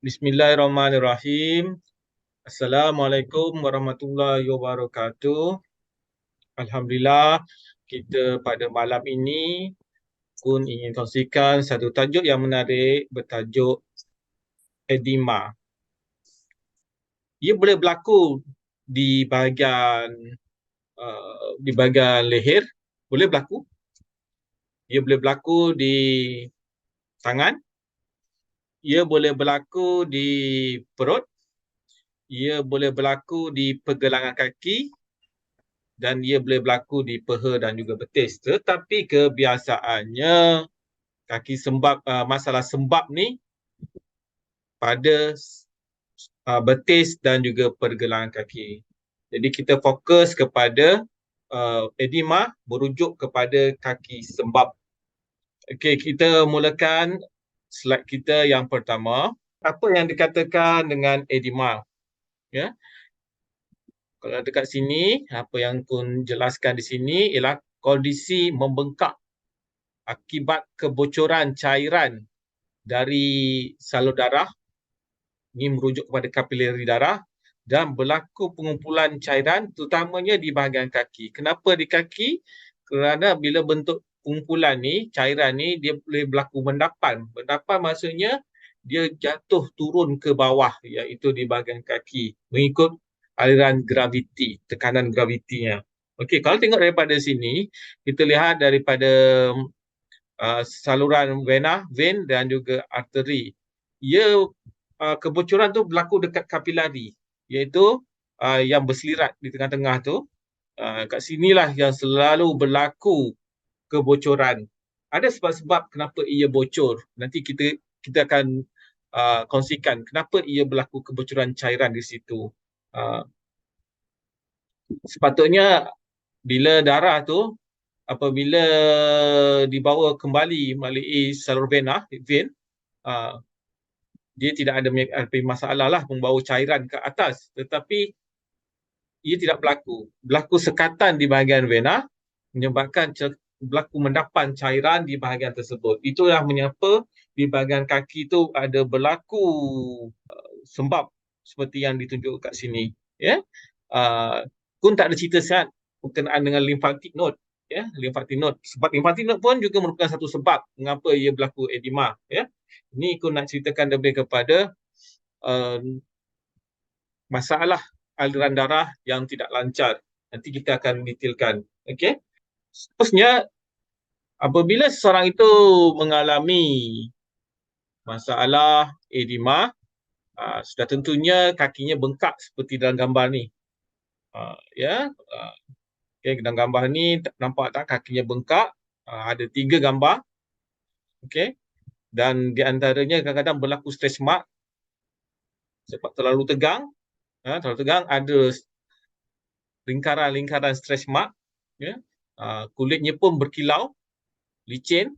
Bismillahirrahmanirrahim. Assalamualaikum warahmatullahi wabarakatuh. Alhamdulillah, kita pada malam ini pun ingin kongsikan satu tajuk yang menarik bertajuk edema. Ia boleh berlaku di bahagian leher, boleh berlaku. Ia boleh berlaku di tangan, ia boleh berlaku di perut, ia boleh berlaku di pergelangan kaki, dan ia boleh berlaku di peha dan juga betis. Tetapi kebiasaannya masalah sembab ni pada betis dan juga pergelangan kaki. Jadi kita fokus kepada edema merujuk kepada kaki sembab. Okey, kita mulakan slide kita yang pertama. Apa yang dikatakan dengan edema? Ya. Kalau dekat sini, apa yang kun jelaskan di sini ialah kondisi membengkak akibat kebocoran cairan dari salur darah, ini merujuk kepada kapilari darah, dan berlaku pengumpulan cairan terutamanya di bahagian kaki. Kenapa di kaki? Kerana bila bentuk pengumpulan ni, cairan ni, dia boleh berlaku mendapan. Mendapan maksudnya dia jatuh turun ke bawah, iaitu di bahagian kaki, mengikut aliran graviti, tekanan gravitinya. Okey, kalau tengok daripada sini, kita lihat daripada saluran vena, vein dan juga arteri. Kebocoran tu berlaku dekat kapilari, iaitu yang berselirat di tengah-tengah tu. Kat sinilah yang selalu berlaku kebocoran. Ada sebab-sebab kenapa ia bocor. Nanti kita akan kongsikan kenapa ia berlaku kebocoran cairan di situ. Sepatutnya bila darah tu apabila dibawa kembali melalui salur vena, vein, dia tidak ada masalah lah membawa cairan ke atas, tetapi ia tidak berlaku. Berlaku sekatan di bahagian vena menyebabkan berlaku mendapan cairan di bahagian tersebut. Itulah mengapa di bahagian kaki tu ada berlaku sembab seperti yang ditunjuk kat sini. Ya. Pun tak ada cerita sihat berkenaan dengan lymphatic node. Ya, lymphatic node. Sebab lymphatic node pun juga merupakan satu sebab mengapa ia berlaku edema. Ya. Ini aku nak ceritakan lebih kepada masalah aliran darah yang tidak lancar. Nanti kita akan detailkan. Okey. Seterusnya, apabila seseorang itu mengalami masalah edema, sudah tentunya kakinya bengkak seperti dalam gambar ni. Okay, dalam gambar ni nampak tak kakinya bengkak? Ada 3 gambar. Okey. Dan di antaranya kadang-kadang berlaku stretch mark sebab terlalu tegang. Terlalu tegang, ada lingkaran-lingkaran stretch mark. Ya. Kulitnya pun berkilau, licin.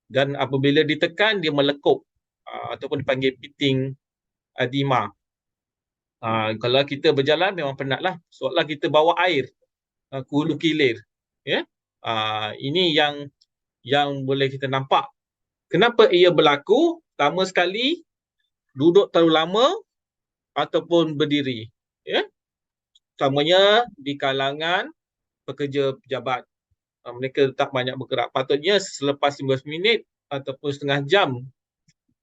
Dan apabila ditekan, dia melekuk ataupun dipanggil pitting edema. Kalau kita berjalan memang penatlah. Seolah kita bawa air ke hulu kilir. Ya. Ini yang boleh kita nampak. Kenapa ia berlaku? Pertama sekali, duduk terlalu lama ataupun berdiri. Ya. Utamanya di kalangan pekerja pejabat. Mereka tak banyak bergerak. Patutnya selepas 15 minit ataupun setengah jam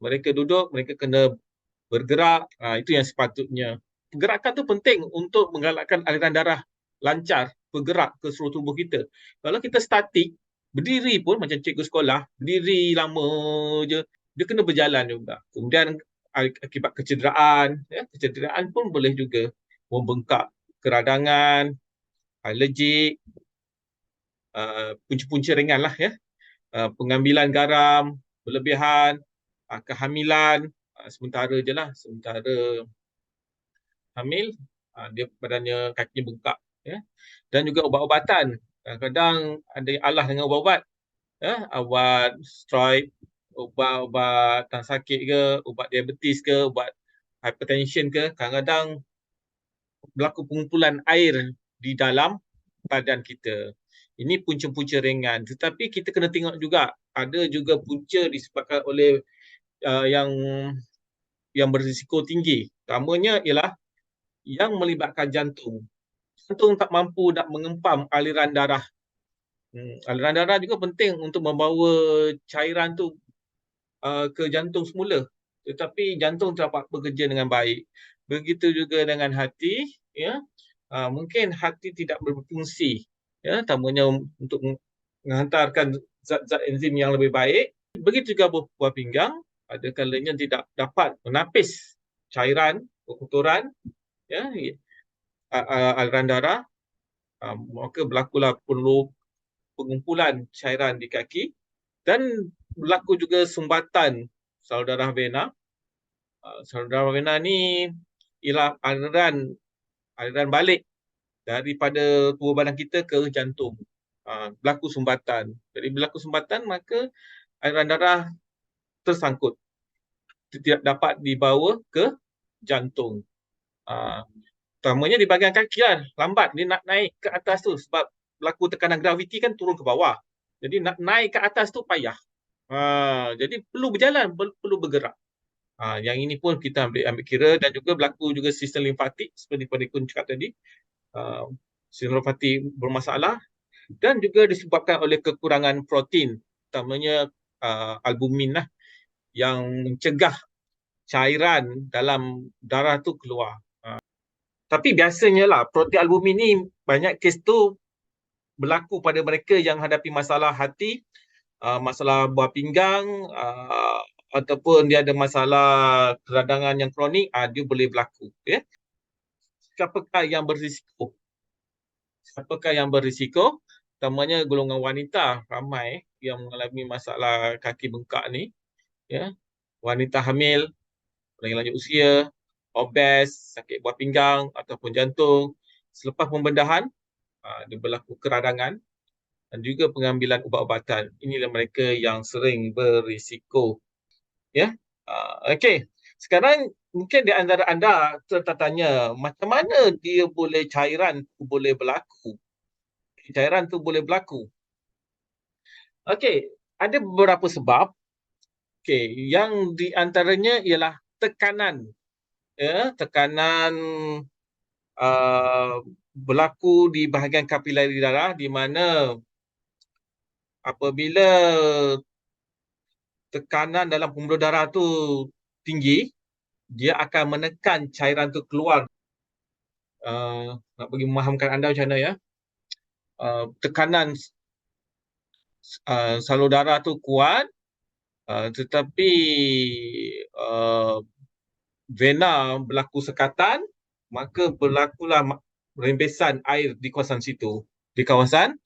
mereka duduk, mereka kena bergerak. Itu yang sepatutnya. Pergerakan tu penting untuk menggalakkan aliran darah lancar bergerak ke seluruh tubuh kita. Kalau kita statik, berdiri pun macam cikgu sekolah, berdiri lama je, dia kena berjalan juga. Kemudian akibat kecederaan, kecederaan pun boleh juga membengkak keradangan, alergik, punca-punca ringan lah ya. Pengambilan garam berlebihan, kehamilan, sementara je lah, sementara hamil, dia badannya kakinya bengkak. Ya. Dan juga ubat-ubatan. Kadang-kadang ada yang alah dengan ubat-ubat. Ya. Ubat steroid, ubat tahan sakit ke, ubat diabetes ke, ubat hypertension ke, kadang-kadang berlaku pengumpulan air di dalam badan kita. Ini punca-punca ringan. Tetapi kita kena tengok juga, ada juga punca disebabkan oleh yang berisiko tinggi. Pertamanya ialah yang melibatkan jantung. Jantung tak mampu nak mengempam aliran darah. Aliran darah juga penting untuk membawa cairan tu ke jantung semula. Tetapi jantung tak dapat bekerja dengan baik. Begitu juga dengan hati, ya. Mungkin hati tidak berfungsi, ya, terutamanya untuk menghantarkan zat-zat enzim yang lebih baik. Begitu juga buah pinggang, ada kalanya tidak dapat menapis cairan, kotoran, ya, aliran darah, maka berlakulah perlu pengumpulan cairan di kaki dan berlaku juga sumbatan salur darah vena. Salur darah vena ni ialah aliran balik daripada tubuh badan kita ke jantung. Berlaku sumbatan. Jadi berlaku sumbatan maka aliran darah tersangkut, tidak dapat dibawa ke jantung. Terutamanya di bahagian kaki lah, lambat dia nak naik ke atas tu sebab berlaku tekanan graviti kan turun ke bawah. Jadi nak naik ke atas tu payah. Jadi perlu berjalan, perlu bergerak. Yang ini pun kita ambil kira, dan juga berlaku juga sistem limfatik seperti Pak Dikun cakap tadi. Sistem limfatik bermasalah dan juga disebabkan oleh kekurangan protein, utamanya albumin lah, yang mencegah cairan dalam darah tu keluar. Tapi biasanya lah protein albumin ni banyak kes tu berlaku pada mereka yang hadapi masalah hati, masalah buah pinggang, ataupun dia ada masalah keradangan yang kronik, dia boleh berlaku. Ya? Siapakah yang berisiko? Siapakah yang berisiko? Utamanya golongan wanita ramai yang mengalami masalah kaki bengkak ni. Ya? Wanita hamil, orang yang lanjut usia, obes, sakit buah pinggang ataupun jantung. Selepas pembedahan, dia berlaku keradangan dan juga pengambilan ubat-ubatan. Inilah mereka yang sering berisiko. Ya, okey. Sekarang mungkin di antara anda tertanya, macam mana dia boleh cairan tu boleh berlaku? Cairan tu boleh berlaku. Okey, ada beberapa sebab. Okey, yang di antaranya ialah tekanan. Ya, tekanan berlaku di bahagian kapilari darah, di mana apabila tekanan dalam pembuluh darah tu tinggi, dia akan menekan cairan tu keluar. Nak bagi memahamkan anda macam mana ya. Tekanan salur darah tu kuat, tetapi vena berlaku sekatan, maka berlakulah rembesan air di kawasan situ, di kawasan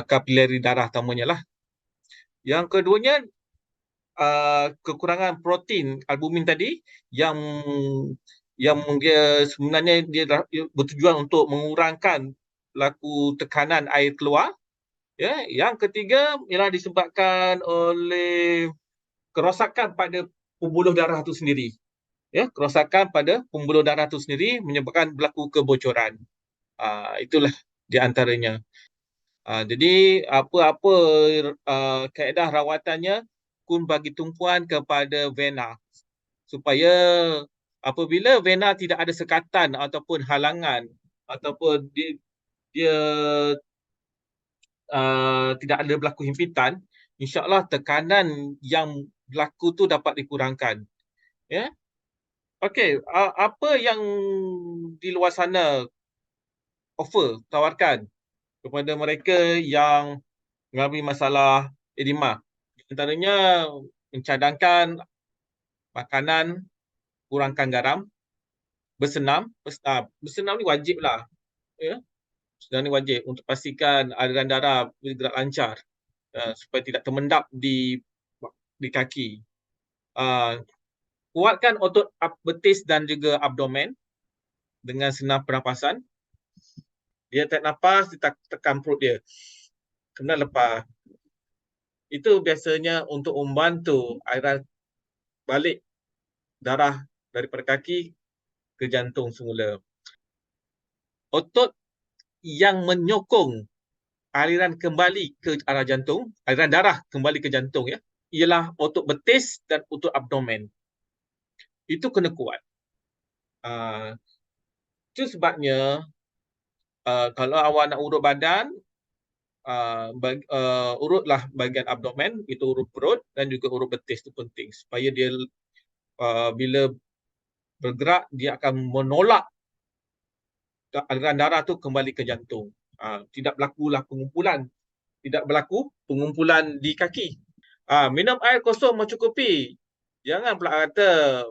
kapilari darah terutamanya lah. Yang keduanya, kekurangan protein albumin tadi yang dia sebenarnya dia bertujuan untuk mengurangkan berlaku tekanan air keluar. Ya, yang ketiga ialah disebabkan oleh kerosakan pada pembuluh darah itu sendiri. Ya, kerosakan pada pembuluh darah itu sendiri menyebabkan berlaku kebocoran. Itulah di antaranya. Jadi apa-apa kaedah rawatannya kun bagi tumpuan kepada vena, supaya apabila vena tidak ada sekatan ataupun halangan, ataupun dia tidak ada berlaku himpitan, insya-Allah tekanan yang berlaku tu dapat dikurangkan. Ya. Okey, apa yang di luar sana tawarkan kepada mereka yang mengalami masalah edema? Antaranya mencadangkan makanan, kurangkan garam, bersenam. Bersenam ni wajib lah. Ya. Bersenam ni wajib untuk pastikan aliran darah bergerak lancar, supaya tidak termendap di kaki. Kuatkan otot betis dan juga abdomen dengan senam pernafasan. Dia tarik nafas, dia tekan perut dia, kemudian lepas. Itu biasanya untuk membantu aliran balik darah daripada kaki ke jantung semula. Otot yang menyokong aliran kembali ke arah jantung, aliran darah kembali ke jantung, ya, ialah otot betis dan otot abdomen. Itu kena kuat. Itu sebabnya kalau awak nak urut badan, urutlah bahagian abdomen, itu urut perut dan juga urut betis itu penting supaya dia bila bergerak dia akan menolak aliran darah tu kembali ke jantung. Tidak berlakulah pengumpulan, tidak berlaku pengumpulan di kaki. Minum air kosong mencukupi. Jangan pula kata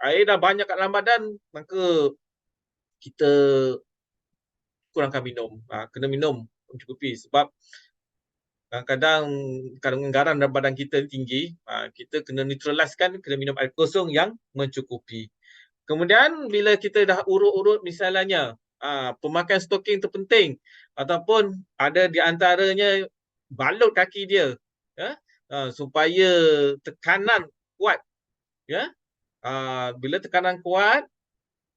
air dah banyak kat dalam badan maka kita kurangkan minum. Kena minum mencukupi sebab kadang-kadang kandungan garam dalam badan kita tinggi, kita kena neutralizekan, kena minum air kosong yang mencukupi. Kemudian bila kita dah urut-urut misalnya, pemakaian stoking itu penting ataupun ada di antaranya balut kaki dia, ya, supaya tekanan kuat, ya. Bila tekanan kuat,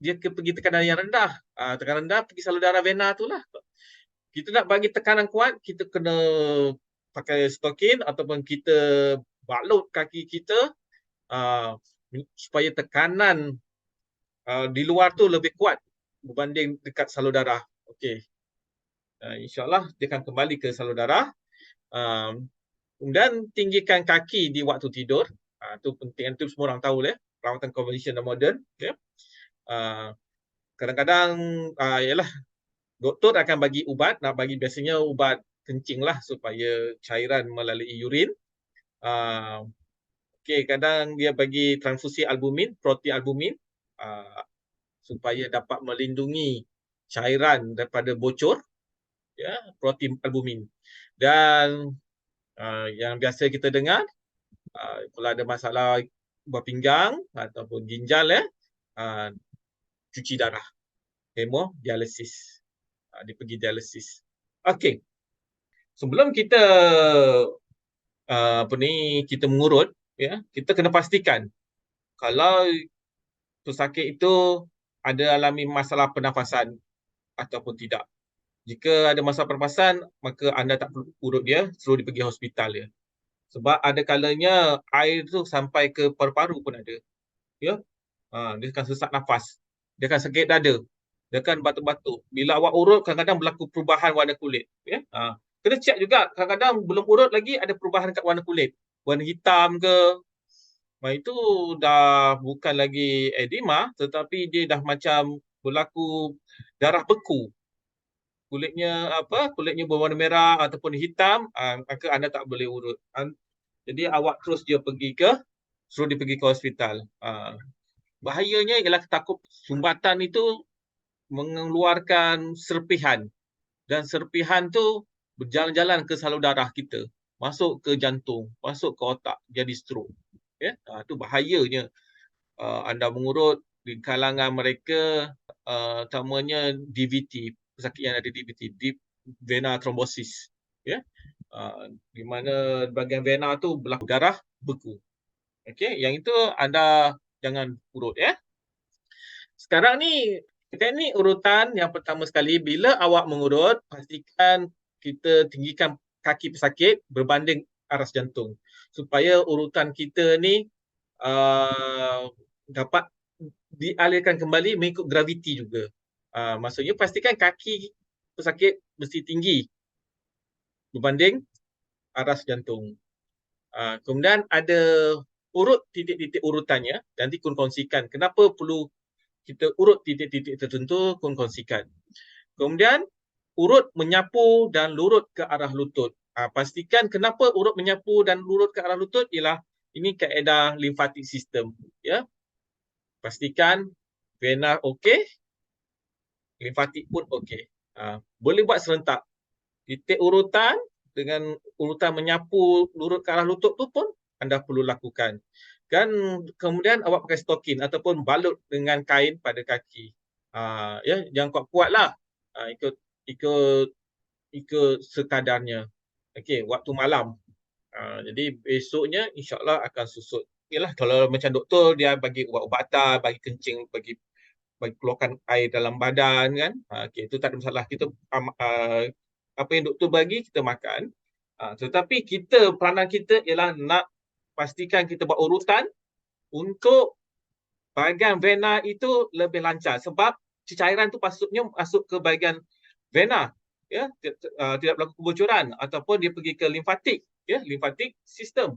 dia pergi tekanan yang rendah. Tekanan rendah pergi salur vena tu lah. Kita nak bagi tekanan kuat, kita kena pakai stokin ataupun kita balut kaki kita supaya tekanan di luar tu lebih kuat berbanding dekat salur darah. Okey. InsyaAllah dia akan kembali ke salur darah. Kemudian tinggikan kaki di waktu tidur. Itu penting, itu semua orang tahu lah. Perawatan konvensional moden. Okay. Kadang-kadang ialah doktor akan bagi ubat, nak bagi biasanya ubat kencing lah supaya cairan melalui urin. Okey, kadang dia bagi transfusi albumin, protein albumin, supaya dapat melindungi cairan daripada bocor, ya, protein albumin. Dan yang biasa kita dengar, kalau ada masalah buah pinggang ataupun ginjal, cuci darah, hemodialisis. Dia pergi dialisis. Okey. Sebelum kita kita mengurut, ya, kita kena pastikan kalau pesakit itu ada alami masalah pernafasan ataupun tidak. Jika ada masalah pernafasan, maka anda tak perlu urut dia, suruh dia pergi hospital ya. Sebab ada kalanya air tu sampai ke paru-paru pun ada. Ya. Dia akan sesak nafas. Dia akan sakit dada. Dia akan batuk-batuk. Bila awak urut, kadang-kadang berlaku perubahan warna kulit. Ya. Kena check juga, kadang-kadang belum urut lagi ada perubahan kat warna kulit. Warna hitam ke. Itu dah bukan lagi edema, tetapi dia dah macam berlaku darah beku. Kulitnya berwarna merah ataupun hitam, maka anda tak boleh urut. Jadi awak terus suruh dia pergi ke hospital. Bahayanya ialah takut sumbatan itu mengeluarkan serpihan. Dan serpihan tu berjalan-jalan ke salur darah kita. Masuk ke jantung, masuk ke otak, jadi stroke. Ya? Itu bahayanya anda mengurut di kalangan mereka, utamanya DVT, pesakit yang ada DVT, deep vena thrombosis. Ya? Di mana bahagian vena tu berlaku darah beku. Okey, yang itu anda jangan urut ya. Sekarang ni teknik urutan yang pertama sekali, bila awak mengurut, pastikan kita tinggikan kaki pesakit berbanding aras jantung supaya urutan kita ni dapat dialirkan kembali mengikut graviti juga. Maksudnya pastikan kaki pesakit mesti tinggi berbanding aras jantung. Kemudian ada urut titik-titik urutannya, nanti kun kongsikan kenapa perlu kita urut titik-titik tertentu, kun kongsikan. Kemudian urut menyapu dan lurut ke arah lutut. Pastikan kenapa urut menyapu dan lurut ke arah lutut ialah ini kaedah limfatik sistem, ya. Pastikan vena okey, limfatik pun okey. Boleh buat serentak. Titik urutan dengan urutan menyapu lurut ke arah lutut tu pun anda perlu lakukan. Dan kemudian awak pakai stokin ataupun balut dengan kain pada kaki. Ya, jangan kuat-kuatlah. Ikut sekadarnya. Okey, waktu malam. Jadi besoknya insya-Allah akan susut. Yalah, kalau macam doktor dia bagi ubat-ubatan, bagi kencing, bagi keluarkan air dalam badan kan. Okey, itu tak ada masalah. Kita apa yang doktor bagi kita makan. Tetapi peranan kita ialah nak pastikan kita buat urutan untuk bahagian vena itu lebih lancar sebab cairan tu pasutnya masuk ke bahagian vena, ya, tidak berlaku kebocoran ataupun dia pergi ke limfatik, ya, limfatik sistem.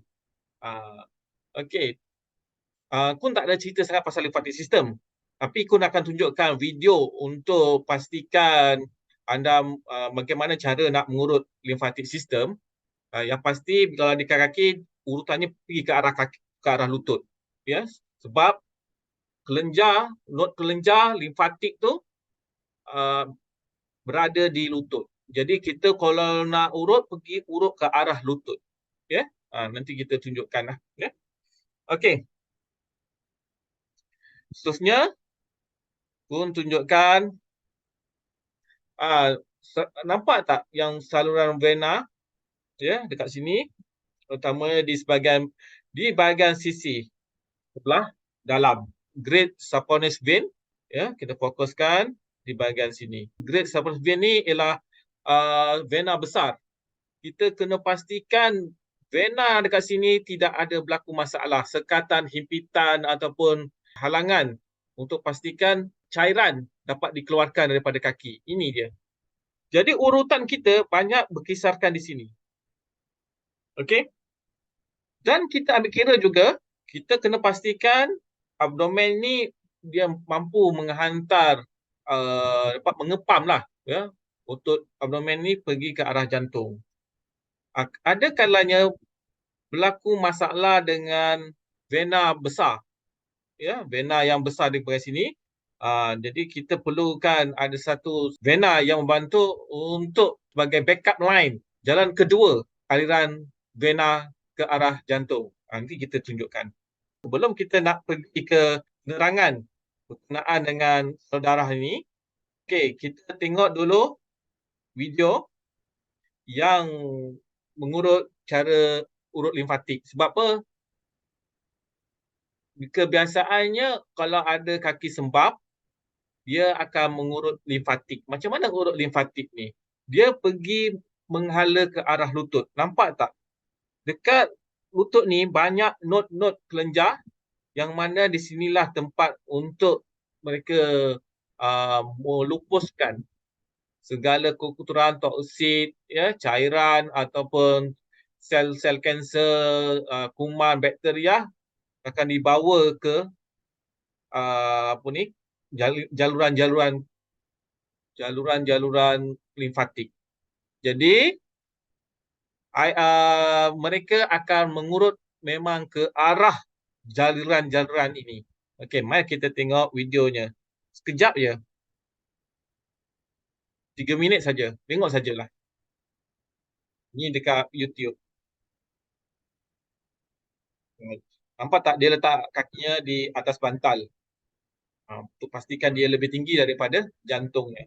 Okey. Kun tak ada cerita sangat pasal lymphatic system. Tapi Kun akan tunjukkan video untuk pastikan anda bagaimana cara nak mengurut lymphatic system. Yang pasti kalau di kaki urutannya pergi ke arah kaki, ke arah lutut. Ya, sebab kelenjar, not kelenjar limfatik tu uh, berada di lutut. Jadi kita kalau nak urut pergi urut ke arah lutut. Ya, nanti kita tunjukkan lah. Ya, okey. Seterusnya Kun tunjukkan nampak tak yang saluran vena, ya, dekat sini, terutama di bahagian sisi sebelah dalam great saphenous vein, ya, kita fokuskan di bahagian sini. Great saphenous vein ni ialah vena besar. Kita kena pastikan vena dekat sini tidak ada berlaku masalah, sekatan, himpitan ataupun halangan untuk pastikan cairan dapat dikeluarkan daripada kaki. Ini dia. Jadi urutan kita banyak berkisarkan di sini. Okey? Dan kita ambil kira juga, kita kena pastikan abdomen ni dia mampu menghantar, dapat mengepam lah, ya, otot abdomen ni pergi ke arah jantung. Ada kalanya berlaku masalah dengan vena besar, ya, vena yang besar di bahagian sini. Jadi kita perlukan ada satu vena yang membantu untuk sebagai backup line, jalan kedua aliran vena ke arah jantung. Nanti kita tunjukkan. Sebelum kita nak pergi ke penerangan berkenaan dengan sel darah ini, okey, kita tengok dulu video yang mengurut cara urut limfatik. Sebab apa? Kebiasaannya kalau ada kaki sembab, dia akan mengurut limfatik. Macam mana urut limfatik ni? Dia pergi menghala ke arah lutut. Nampak tak? Dekat lutut ni banyak not-not kelenjar yang mana di sinilah tempat untuk mereka melupuskan segala kekotoran, toksit, ya, cairan ataupun sel-sel kanser, kuman, bakteria akan dibawa ke apa ni, jaluran-jaluran limfatik. Jadi mereka akan mengurut memang ke arah jaluran-jaluran ini. Okey, mari kita tengok videonya. Sekejap je. 3 minit saja. Tengok sajalah. Ini dekat YouTube. Nampak tak dia letak kakinya di atas bantal. Untuk pastikan dia lebih tinggi daripada jantungnya.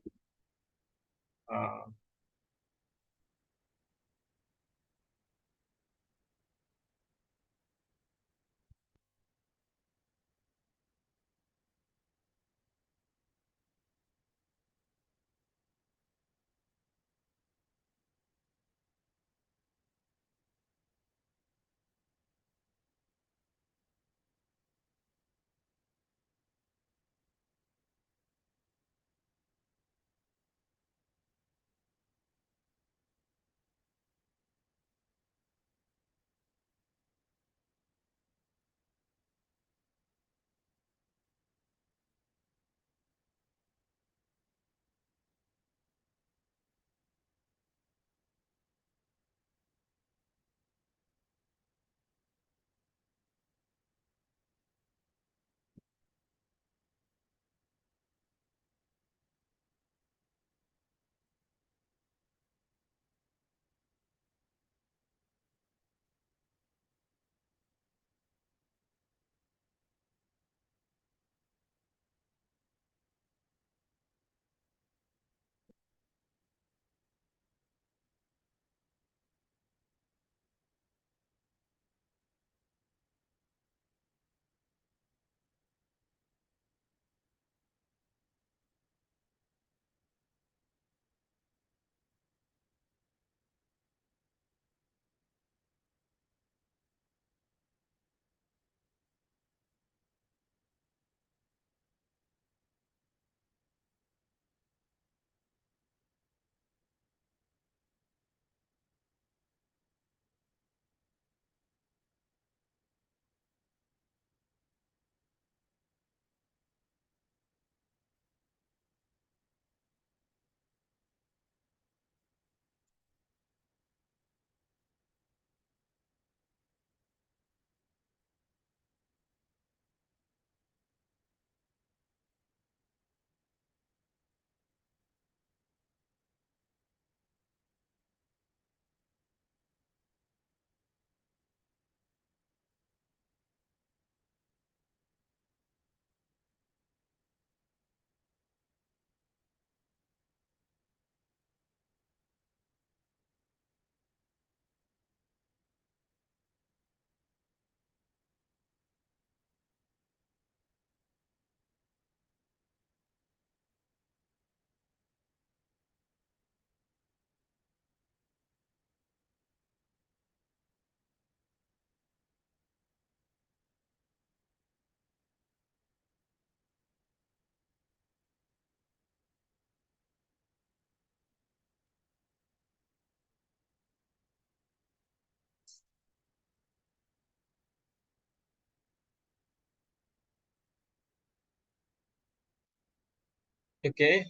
Okey.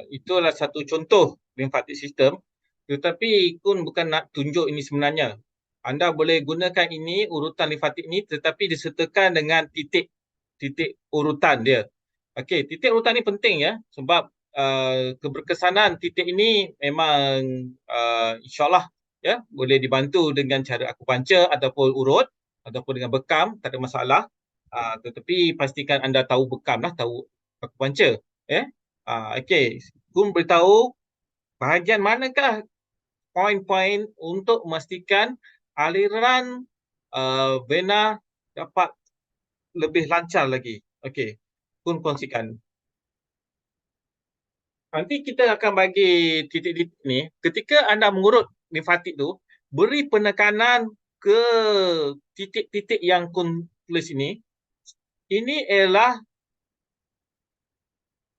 Itulah satu contoh lymphatic system, tetapi Kun bukan nak tunjuk ini sebenarnya. Anda boleh gunakan ini urutan lymphatic ni, tetapi disertakan dengan titik urutan dia. Okey, titik urutan ni penting ya, sebab keberkesanan titik ini memang insyaAllah ya boleh dibantu dengan cara akupuncture ataupun urut ataupun dengan bekam, tak ada masalah. Tetapi pastikan anda tahu bekam lah, tahu akupuncture. Ya. Okey, Kun beritahu bahagian manakah poin-poin untuk memastikan aliran vena dapat lebih lancar lagi. Okey, Kun kongsikan. Nanti kita akan bagi titik-titik ni. Ketika anda mengurut limfatik tu, beri penekanan ke titik-titik yang Kun tulis ini. Ini ialah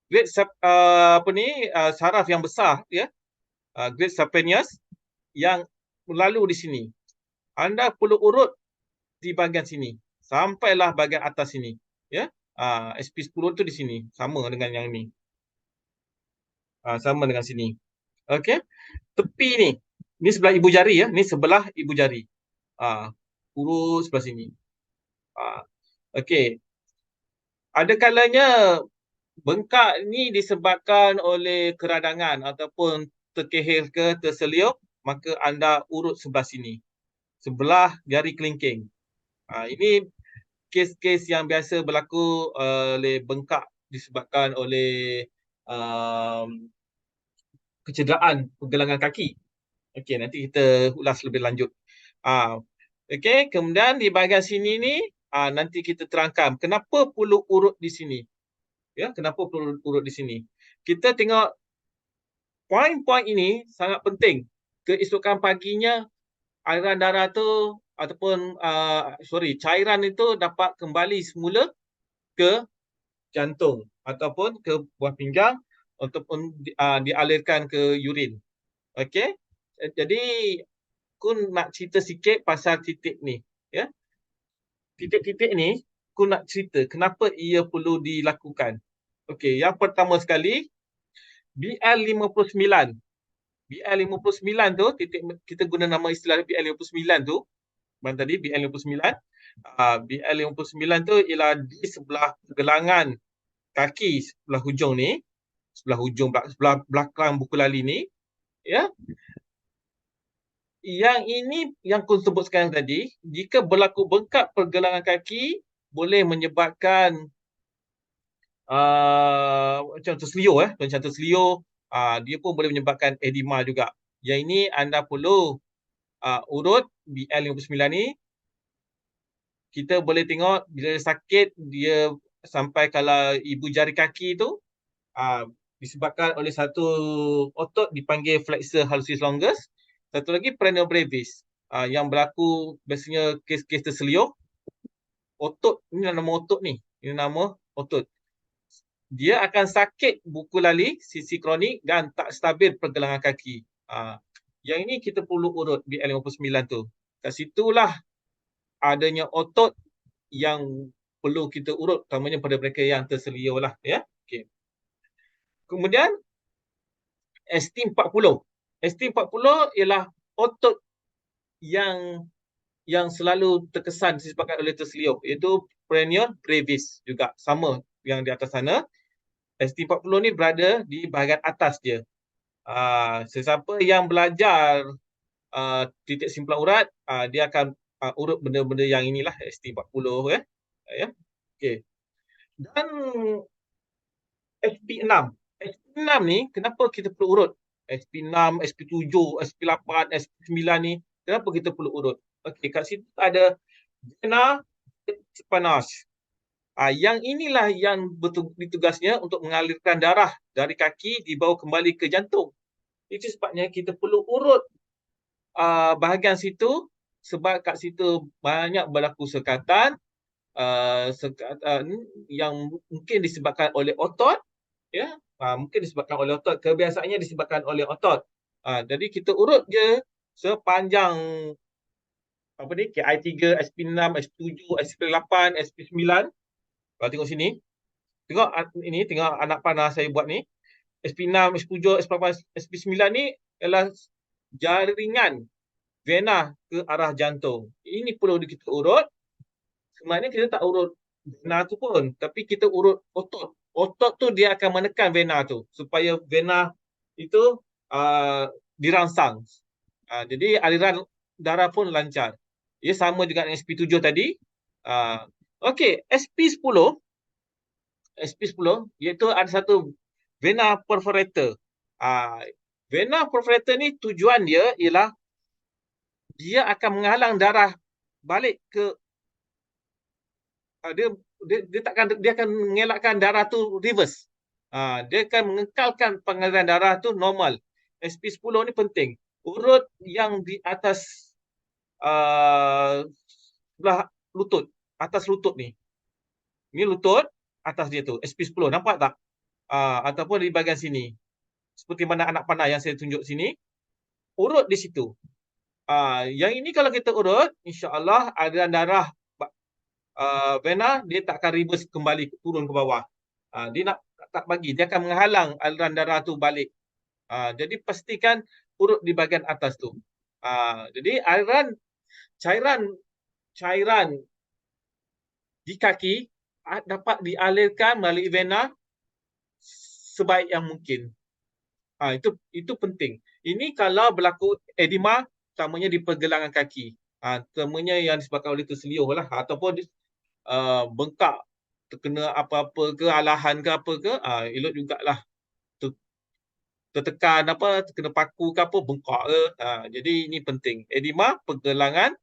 great saraf yang besar ya. Great saphenous yang lalu di sini. Anda perlu urut di bahagian sini sampailah bahagian atas sini ya. SP10 tu di sini sama dengan yang ni. Sama dengan sini. Okey. Tepi ni sebelah ibu jari ya, ni sebelah ibu jari. Urut sebelah sini. Okey. Ada kalanya bengkak ni disebabkan oleh keradangan ataupun terkehil ke terseliup, maka anda urut sebelah sini. Sebelah jari kelingking. Ini kes-kes yang biasa berlaku oleh bengkak disebabkan oleh kecederaan pergelangan kaki. Okey, nanti kita ulas lebih lanjut. Okey, kemudian di bahagian sini ni nanti kita terangkan kenapa perlu urut di sini. Ya, kenapa perlu urut di sini? Kita tengok poin-poin ini sangat penting. Keesokan paginya aliran darah tu ataupun cairan itu dapat kembali semula ke jantung ataupun ke buah pinggang ataupun dialirkan ke urin. Okey. Jadi Kun nak cerita sikit pasal titik ni, ya. Titik-titik ni Kun nak cerita kenapa ia perlu dilakukan. Okey, yang pertama sekali BL59. BL59 tu titik kita guna nama istilah BL59 tu. Mana tadi BL59? BL59 tu ialah di sebelah pergelangan kaki sebelah hujung ni, sebelah belakang buku lali ni, ya. Yang ini yang Kun sebut sekarang tadi, jika berlaku bengkak pergelangan kaki boleh menyebabkan macam terselio, dia pun boleh menyebabkan edema juga. Yang ini anda perlu urut BL59 ni. Kita boleh tengok bila sakit dia sampai kalau ibu jari kaki tu disebabkan oleh satu otot dipanggil flexor hallucis longus, satu lagi peroneal brevis yang berlaku biasanya kes-kes terselio. Otot ni nama otot ni, ini nama otot. Dia akan sakit buku lali, sisi kronik dan tak stabil pergelangan kaki. Yang ini kita perlu urut BL59 tu. Kat situlah adanya otot yang perlu kita urut, utamanya pada mereka yang terselia lah ya. Okey. Kemudian ST40. ST40 ialah otot yang selalu terkesan disebabkan oleh terseliup, iaitu peroneal brevis juga sama yang di atas sana. ST40 ni berada di bahagian atas dia. Sesiapa yang belajar titik simpulan urat, dia akan urut benda-benda yang inilah ST40 ya. Okey. Dan SP6. SP6 ni kenapa kita perlu urut? SP6, SP7, SP8, SP9 ni kenapa kita perlu urut? Okey, kat situ ada vena spinalis. Yang inilah yang ditugasnya untuk mengalirkan darah dari kaki dibawa kembali ke jantung. Itu sebabnya kita perlu urut bahagian situ, sebab kat situ banyak berlaku sekatan yang mungkin disebabkan oleh otot, ya. Mungkin disebabkan oleh otot, kebiasaannya disebabkan oleh otot. Jadi kita urut je sepanjang KI3, SP6, SP7, SP8, SP9. Kalau tengok sini, Tengok ini, tengok anak panah saya buat ni. SP6, SP7, SP8, SP9 ni ialah jaringan vena ke arah jantung. Ini perlu kita urut. Sebenarnya kita tak urut vena tu pun, tapi kita urut otot. Otot tu dia akan menekan vena tu supaya vena itu dirangsang. Jadi aliran darah pun lancar. Ia sama juga dengan SP7 tadi. Okey, SP10 iaitu ada satu vena perforator. Vena perforator ni tujuan dia ialah dia akan menghalang darah balik ke dia akan mengelakkan darah tu reverse. Dia akan mengekalkan pengaliran darah tu normal. SP10 ni penting. Urut yang di atas sebelah lutut, atas lutut ni. Ni lutut, atas dia tu, SP10. Nampak tak? Ataupun di bahagian sini. Seperti mana anak panah yang saya tunjuk sini. Urut di situ. Yang ini kalau kita urut, insya-Allah aliran darah vena dia tak akan reverse kembali turun ke bawah. Dia nak tak bagi, dia akan menghalang aliran darah tu balik. Jadi pastikan urut di bahagian atas tu. Jadi cairan di kaki dapat dialirkan melalui vena sebaik yang mungkin. Itu penting. Ini kalau berlaku edema, utamanya di pergelangan kaki. Terutamanya yang disebabkan oleh terseluruh lah, ataupun bengkak, terkena apa-apa ke, alahan ke apa ke, elok jugalah tertekan apa, terkena paku ke apa, bengkak ke. Jadi ini penting. Edema pergelangan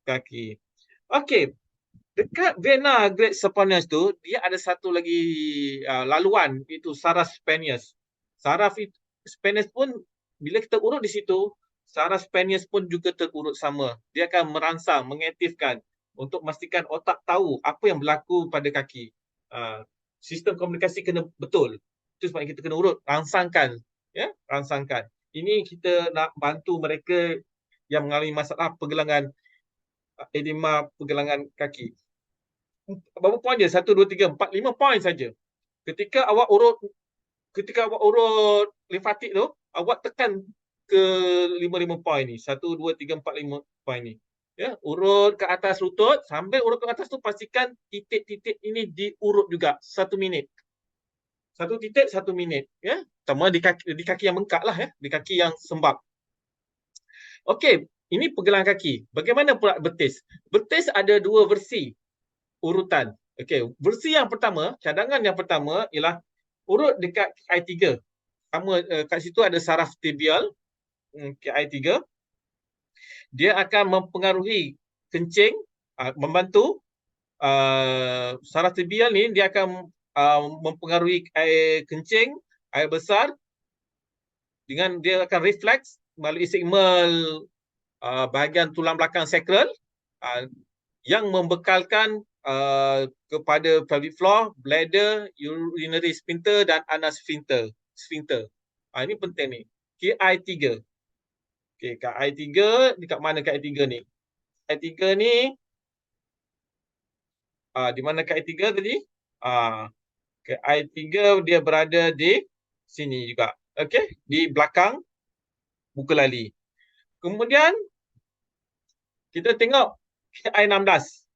kaki. Okey, dekat vena great saphenous tu, dia ada satu lagi laluan, iaitu saraf sphenous. Saraf sphenous pun bila kita urut di situ, saraf sphenous pun juga terurut sama. Dia akan merangsang, mengaktifkan untuk memastikan otak tahu apa yang berlaku pada kaki. Sistem komunikasi kena betul. Itu sebabnya kita kena urut, rangsangkan. Ya, rangsangkan. Ini kita nak bantu mereka yang mengalami masalah pergelangan, edema pergelangan kaki. Berapa poin dia? 1, 2, 3, 4, 5 poin saja. Ketika awak urut limfatik tu, awak tekan ke 5 poin ni. 1, 2, 3, 4, 5 poin ni. Ya, urut ke atas lutut, sambil urut ke atas tu pastikan titik-titik ini diurut juga 1 minit. 1 titik 1 minit, ya. Terutama di kaki yang bengkak lah, ya, di kaki yang sembab. Okey, ini pergelangan kaki. Bagaimana pula betis? Betis ada 2 versi urutan. Okey, versi yang pertama, cadangan yang pertama ialah urut dekat KI3. Sama kat situ ada saraf tibial, KI3. Dia akan mempengaruhi kencing, membantu saraf tibial ni, dia akan mempengaruhi air kencing, air besar, dengan dia akan refleks melalui signal bahagian tulang belakang sacral yang membekalkan kepada pelvic floor, bladder, urinary sphincter dan anal sphincter. Ini penting ni. KI3. Okey, KI3 dekat mana KI3 ni? KI3 ni di mana KI3 tadi? KI3 dia berada di sini juga. Okey, di belakang buka lali. Kemudian kita tengok KI16.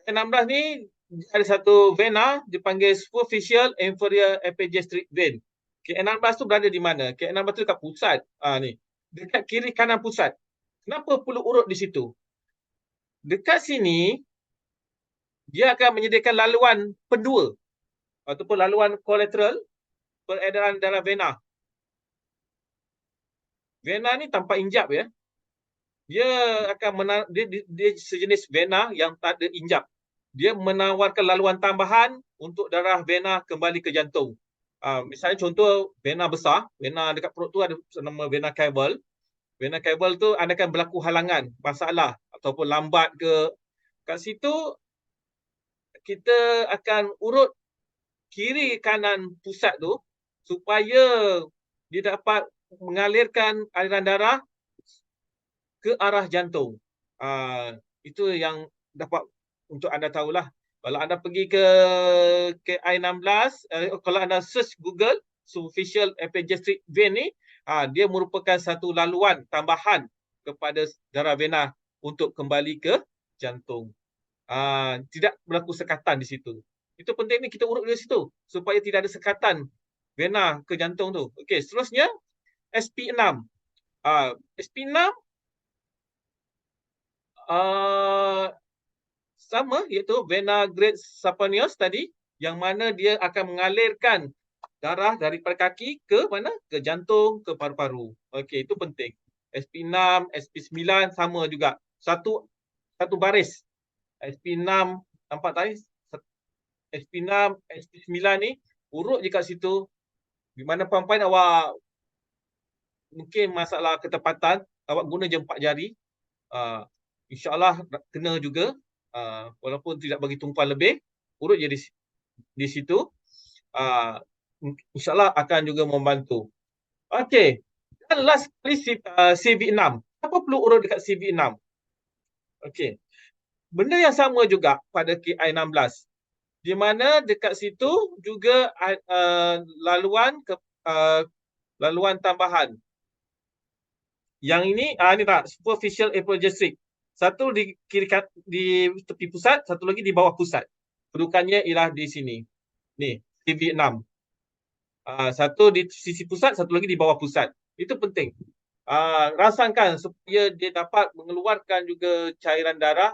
KI16 ni ada satu vena dipanggil superficial inferior epigastric vein. KI16 tu berada di mana? KI16 tu dekat pusat. Ni. Dekat kiri kanan pusat. Kenapa perlu urut di situ? Dekat sini dia akan menyediakan laluan pendua ataupun laluan kolateral peredaran darah vena. Vena ni tanpa injap, ya. Dia akan dia sejenis vena yang tak ada injap. Dia menawarkan laluan tambahan untuk darah vena kembali ke jantung. Misalnya contoh vena besar, vena dekat perut tu ada nama vena cava. Vena cava tu akan berlaku halangan, masalah ataupun lambat ke. Kat situ kita akan urut kiri kanan pusat tu supaya dia dapat mengalirkan aliran darah ke arah jantung. Itu yang dapat untuk anda tahulah. Kalau anda pergi ke KI16, kalau anda search Google, superficial epigastric vein ni, dia merupakan satu laluan tambahan kepada darah vena untuk kembali ke jantung. Tidak berlaku sekatan di situ. Itu penting ni kita urut dari situ supaya tidak ada sekatan vena ke jantung tu. Okey, seterusnya SP6. SP6 sama, iaitu vena great saponius tadi, yang mana dia akan mengalirkan darah daripada kaki ke mana? Ke jantung, ke paru-paru. Okey, itu penting. SP6, SP9 sama juga. Satu baris. SP6 nampak tadi? SP6, SP9 ni urut je kat situ. Di mana puan-puan awak mungkin masalah ketepatan, awak guna je 4 jari. InsyaAllah kena juga. Walaupun tidak bagi tumpuan lebih, urut je di situ. InsyaAllah akan juga membantu. Okey. Dan last kali CV6. Apa perlu urut dekat CV6? Okey. Benda yang sama juga pada KI16. Di mana dekat situ juga laluan tambahan. Yang ini tak superficial epigastric. Satu di tepi pusat, satu lagi di bawah pusat. Kedudukannya ialah di sini. Ni, CV6. Satu di sisi pusat, satu lagi di bawah pusat. Itu penting. Rasakan supaya dia dapat mengeluarkan juga cairan darah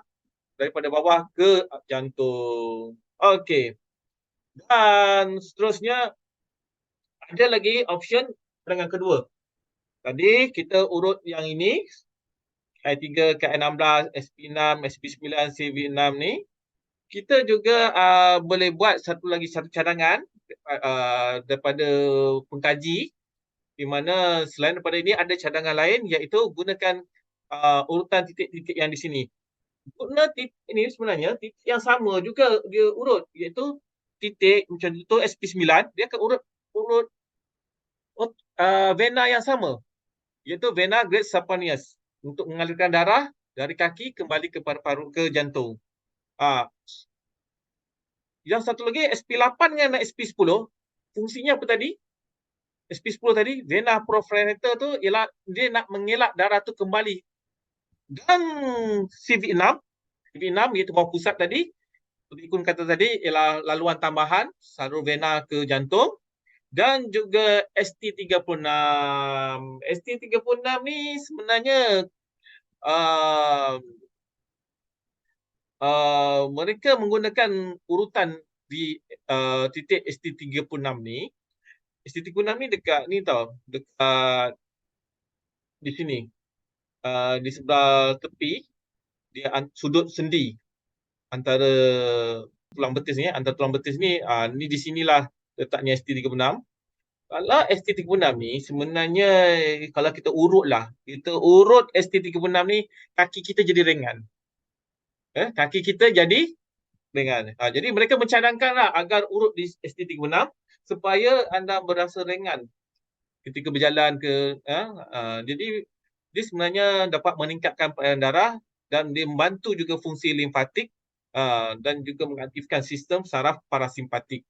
daripada bawah ke jantung. Okey. Dan seterusnya ada lagi option dengan kedua. Tadi kita urut yang ini, KI3, KI16, SP6, SP9, CV6 ni. Kita juga boleh buat satu cadangan daripada pengkaji, di mana selain daripada ini ada cadangan lain, iaitu gunakan urutan titik-titik yang di sini. Guna titik ini sebenarnya titik yang sama juga dia urut, iaitu titik macam itu SP9, dia akan urut vena yang sama, iaitu vena great saponius, untuk mengalirkan darah dari kaki kembali ke paru-paru, ke jantung. Yang satu lagi SP8 dengan SP10, fungsinya apa tadi? SP10 tadi, vena porofrontal tu ialah dia nak mengelak darah tu kembali. Dan CV6 iaitu bawah pusat tadi, seperti Kun kata tadi, ialah laluan tambahan salur vena ke jantung. Dan juga ST36. ST36 ni sebenarnya mereka menggunakan urutan di titik ST36 ni. ST36 ni dekat ni tau, dekat di sini. Di sebelah tepi, dia sudut sendi antara tulang betis ni, ni di sinilah letaknya ST36. Kalau ST36 ni sebenarnya kalau kita urut ST36 ni, kaki kita jadi ringan. Kaki kita jadi ringan. Jadi mereka mencadangkanlah agar urut di ST36 supaya anda berasa ringan ketika berjalan ke. Jadi dia sebenarnya dapat meningkatkan peredaran darah dan dia membantu juga fungsi limfatik dan juga mengaktifkan sistem saraf parasimpatik.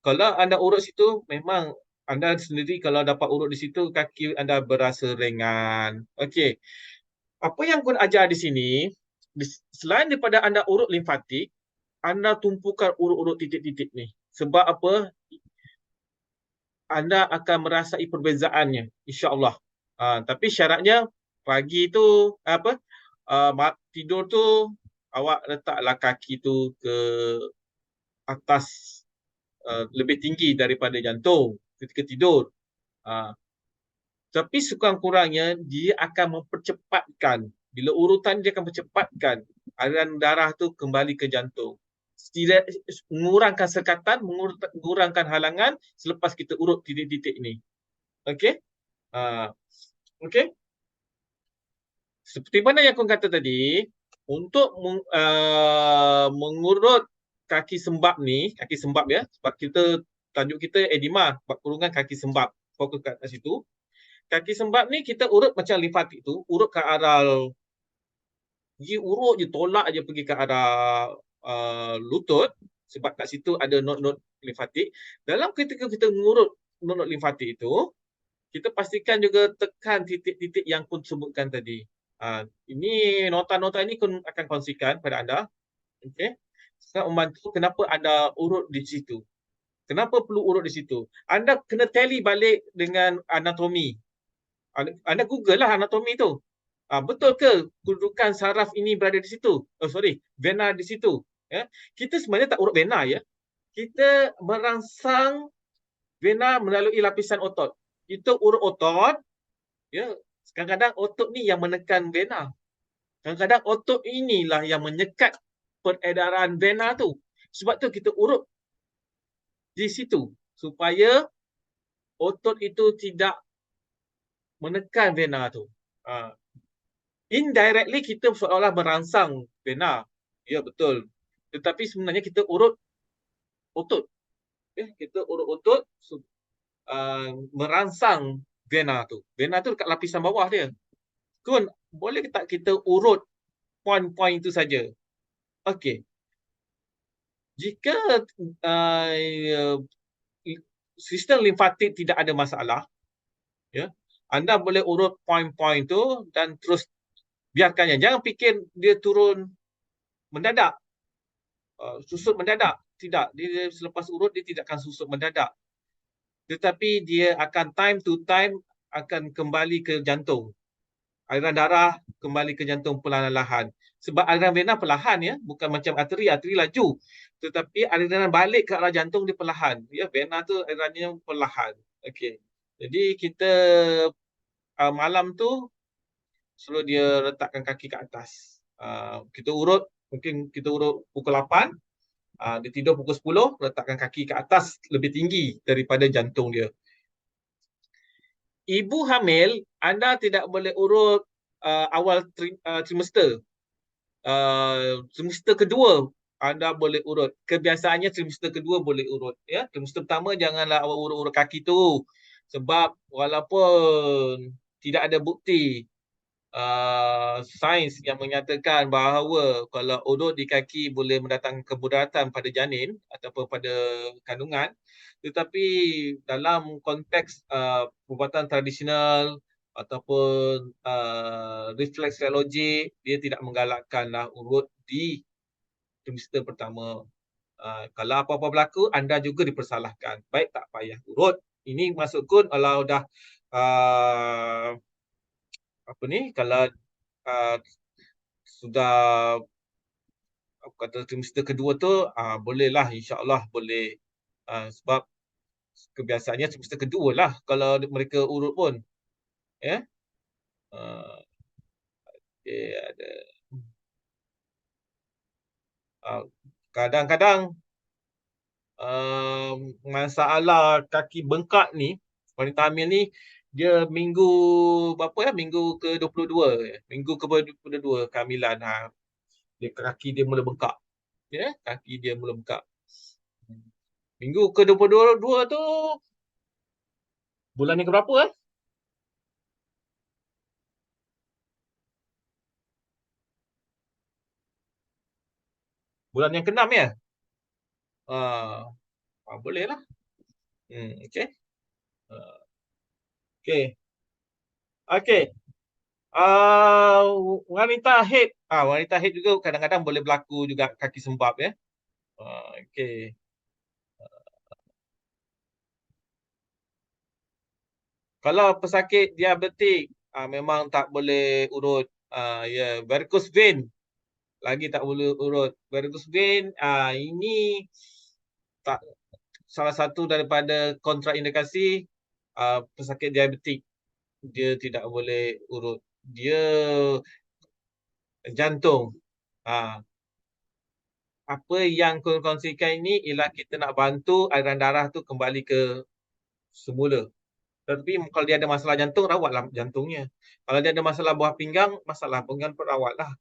Kalau anda urut situ, memang anda sendiri kalau dapat urut di situ, kaki anda berasa ringan. Okey. Apa yang Kun ajar di sini, selain daripada anda urut limfatik, anda tumpukan urut-urut titik-titik ni. Sebab apa? Anda akan merasai perbezaannya, insya-Allah. Tapi syaratnya pagi tu tidur tu awak letaklah kaki tu ke atas, lebih tinggi daripada jantung ketika tidur. Tapi sekurang-kurangnya dia akan mempercepatkan, bila urutan dia akan mempercepatkan aliran darah tu kembali ke jantung. Mengurangkan sekatan, mengurangkan halangan selepas kita urut titik-titik ni. Okey? Okey? Seperti mana yang aku kata tadi, untuk mengurut kaki sembab ni, kaki sembab ya, sebab tajuk kita edema, kurungan kaki sembab, fokus kat situ. Kaki sembab ni kita urut macam limfatik tu, urut ke arah, urut je, tolak je pergi ke arah lutut, sebab kat situ ada nod-nod limfatik. Dalam ketika kita mengurut nod-nod limfatik itu, kita pastikan juga tekan titik-titik yang pun sebutkan tadi. Ini nota-nota ini akan kongsikan pada anda. Okey. Sangat membantu kenapa anda urut di situ. Kenapa perlu urut di situ? Anda kena tally balik dengan anatomi. Anda Google lah anatomi tu. Betul ke kedudukan saraf ini berada di situ? Vena di situ. Ya. Kita sebenarnya tak urut vena ya. Kita merangsang vena melalui lapisan otot. Kita urut otot, ya. Kadang-kadang otot ni yang menekan vena. Kadang-kadang otot inilah yang menyekat peredaran vena tu. Sebab tu kita urut di situ supaya otot itu tidak menekan vena tu. Indirectly kita seolah merangsang vena. Ya betul. Tetapi sebenarnya kita urut otot. Kita urut otot merangsang vena tu. Vena tu dekat lapisan bawah dia. Kun, boleh tak kita urut poin-poin itu saja? Okey. Jika sistem limfatik tidak ada masalah, ya, anda boleh urut poin-poin tu dan terus biarkannya. Jangan fikir dia turun mendadak. Susut mendadak. Tidak. Dia selepas urut dia tidak akan susut mendadak. Tetapi dia akan time to time akan kembali ke jantung. Aliran darah kembali ke jantung perlahan-lahan. Sebab aliran vena perlahan ya, bukan macam arteri, arteri laju. Tetapi aliran balik ke arah jantung dia perlahan. Ya, vena tu alirannya perlahan. Okey. Jadi kita malam tu suruh dia letakkan kaki ke atas. Kita urut, mungkin kita urut pukul 8. Dia tidur pukul 10, letakkan kaki ke atas lebih tinggi daripada jantung dia. Ibu hamil, anda tidak boleh urut awal trimester. Trimester kedua anda boleh urut. Kebiasaannya trimester kedua boleh urut. Ya, trimester pertama janganlah awak urut-urut kaki tu. Sebab walaupun tidak ada bukti sains yang menyatakan bahawa kalau urut di kaki boleh mendatangkan kemudaratan pada janin ataupun pada kandungan, tetapi dalam konteks perubatan tradisional ataupun refleksologi, dia tidak menggalakkanlah urut di trimester pertama. Kalau apa-apa berlaku, anda juga dipersalahkan. Baik, tak payah urut. Ini maksudku kalau dah kalau sudah kata trimester kedua tu bolehlah, insya-Allah boleh. Sebab kebiasaannya trimester kedua lah kalau mereka urut pun. Ya. Ada kadang-kadang masalah kaki bengkak ni, wanita hamil ni, dia minggu berapa ya? Minggu ke-22. Minggu ke-22 kehamilan. Dia kaki dia mula bengkak. Ya, kaki dia mula bengkak. Minggu ke-22 tu bulan yang keberapa Bulan yang ke-6 ya? Boleh lah. Okey. Okey. Okey. Wanita haid. Wanita haid juga kadang-kadang boleh berlaku juga kaki sembab ya. Okey. Kalau pesakit diabetik, memang tak boleh urut. Ya, varicose vein lagi tak boleh urut. Varicose vein ini tak salah satu daripada kontraindikasi pesakit diabetik. Dia tidak boleh urut. Dia jantung. Apa yang kongsikan ini ialah kita nak bantu aliran darah tu kembali ke semula. Tapi kalau dia ada masalah jantung, rawatlah jantungnya. Kalau dia ada masalah buah pinggang, masalah pinggang pun rawatlah.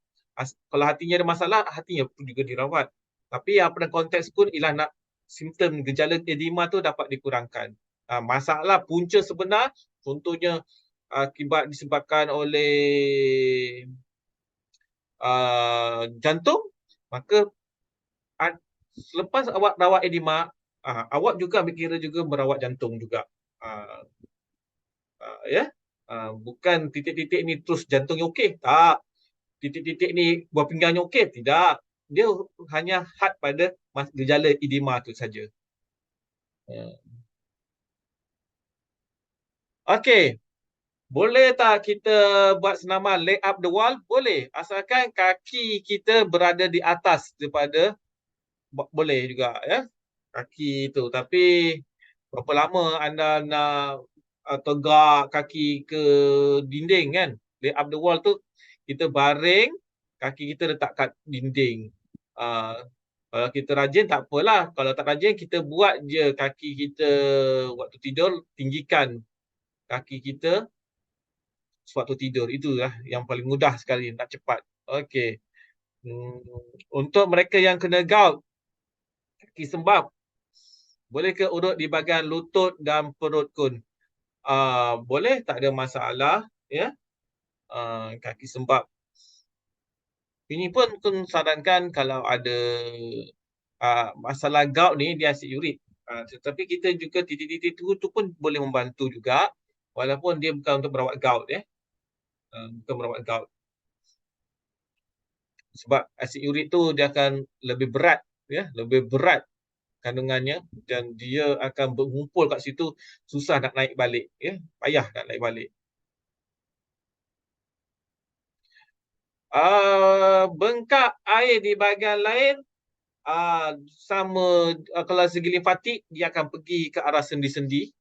Kalau hatinya ada masalah, hatinya pun juga dirawat. Tapi yang pada konteks pun ialah nak simptom gejala edema tu dapat dikurangkan. Masalah punca sebenar, contohnya akibat disebabkan oleh jantung, maka Selepas awak rawat edema, awak juga kira juga merawat jantung juga. Ah, ya, bukan titik-titik ni terus jantungnya okey. Tak. Titik-titik ni buah pinggangnya okey. Tidak. Dia hanya had pada gejala edema tu saja. Okey. Boleh tak kita buat senaman lay up the wall? Boleh. Asalkan kaki kita berada di atas daripada, boleh juga ya. Kaki tu. Tapi berapa lama anda nak tegak kaki ke dinding kan? Lay up the wall tu kita baring kaki kita letak kat dinding. Kalau kita rajin tak apalah. Kalau tak rajin kita buat je kaki kita waktu tidur, tinggikan kaki kita sewaktu tidur. Itulah yang paling mudah sekali nak cepat. Okey. Untuk mereka yang kena gout, kaki sembab, boleh ke urut di bahagian lutut dan perut kun? Boleh, tak ada masalah. Ya, kaki sembab. Ini pun kun sarankan kalau ada masalah gout ni, dia asid urit. Tetapi kita juga titik-titik tu pun boleh membantu juga, walaupun dia bukan untuk merawat gout ya. Bukan merawat gout. Sebab asid urit tu dia akan lebih berat ya, lebih berat kandungannya dan dia akan berkumpul kat situ, susah nak naik balik ya, payah nak naik balik. Bengkak air di bahagian lain sama, kalau segi limfatik dia akan pergi ke arah sendi-sendi,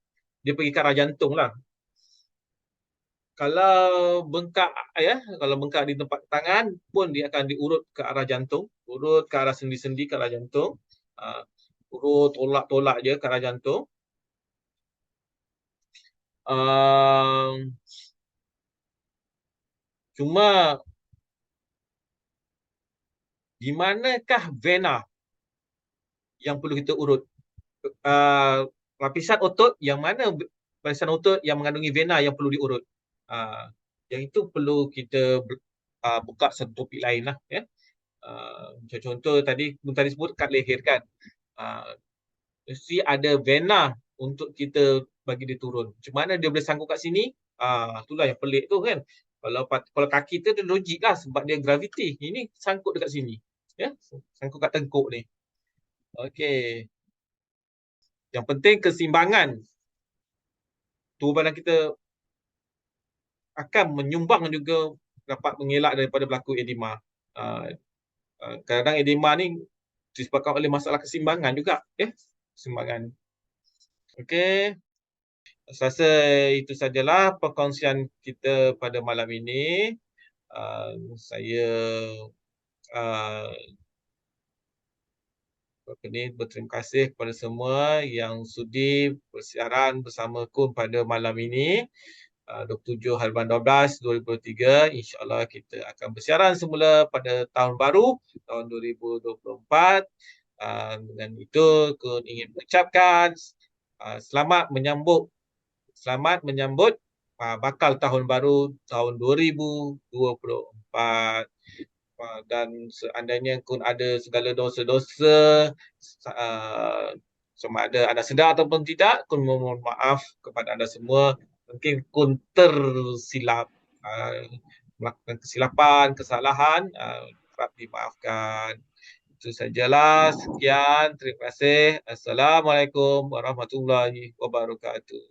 dia pergi ke arah jantung lah. Kalau bengkak ya, kalau bengkak di tempat tangan pun dia akan diurut ke arah jantung, urut ke arah sendi-sendi ke arah jantung. Urut tolak-tolak je ke arah jantung. Cuma di manakah vena yang perlu kita urut? Lapisan otot yang mana, lapisan otot yang mengandungi vena yang perlu diurut? Yang itu perlu kita buka satu topik lain lah ya. Contoh tadi sebut kat leher kan, mesti ada vena untuk kita bagi dia turun. Macam mana dia boleh sangkut kat sini? Itulah yang pelik tu kan. Kalau kaki tu dia logik lah sebab dia graviti. Ini sangkut dekat sini. Ya, sangkut kat tengkuk ni. Okey. Yang penting keseimbangan. Tubuh badan kita akan menyumbang juga dapat mengelak daripada berlaku edema. Kadang-kadang edema ni disebabkan oleh masalah keseimbangan juga. Ya, keseimbangan. Okey. Saya rasa itu sajalah perkongsian kita pada malam ini. Saya berterima kasih kepada semua yang sudi bersiaran bersama Kun pada malam ini. 27/12/2023. InsyaAllah kita akan bersiaran semula pada tahun baru, tahun 2024. Dengan itu, Kun ingin mengucapkan selamat menyambut bakal tahun baru tahun 2024. Dan seandainya Kun ada segala dosa-dosa, sama ada anda sedar ataupun tidak, Kun memohon maaf kepada anda semua. Mungkin Kun tersilap, melakukan kesilapan, kesalahan, harap dimaafkan. Itu sajalah. Sekian. Terima kasih. Assalamualaikum warahmatullahi wabarakatuh.